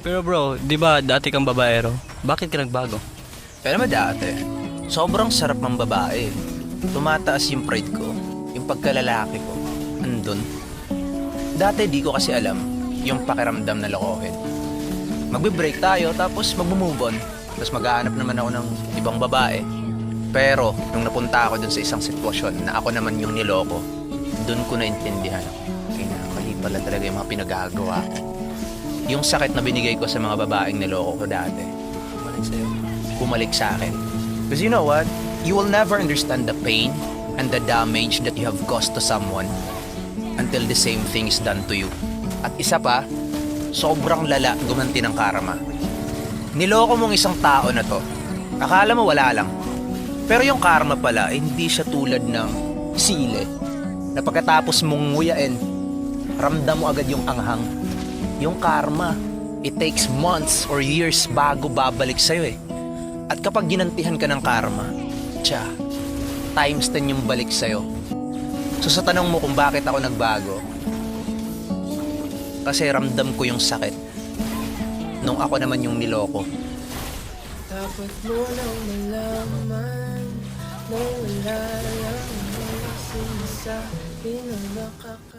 Pero bro, di ba dati kang babaero? Bakit ka nagbago? Pero naman dati, sobrang sarap ng babae. Tumataas yung pride ko, yung pagkalalaki ko, andun. Dati di ko kasi alam yung pakiramdam na lokohin. Magbe-break tayo tapos magmo-move on. Tapos maghahanap naman ako ng ibang babae. Pero nung napunta ako dun sa isang sitwasyon na ako naman yung niloko, dun ko naintindihan. Kaya pala talaga yung mga pinagagawa ko. Yung sakit na binigay ko sa mga babaeng niloko ko dati, bumalik sa akin. Because you know what? You will never understand the pain and the damage that you have caused to someone until the same thing is done to you. At isa pa, sobrang lala gumanti ng karma. Niloko mong isang tao na to. Akala mo wala lang. Pero yung karma pala, hindi siya tulad ng sile na pagkatapos mong nguyain, ramdam mo agad yung anghang. Yung karma, it takes months or years bago babalik sa'yo eh. At kapag ginantihan ka ng karma, times 10 yung balik sa'yo. So sa tanong mo kung bakit ako nagbago, kasi ramdam ko yung sakit nung ako naman yung niloko. Dapat mo nang malaman na wala lang ang sinasabi na nakaka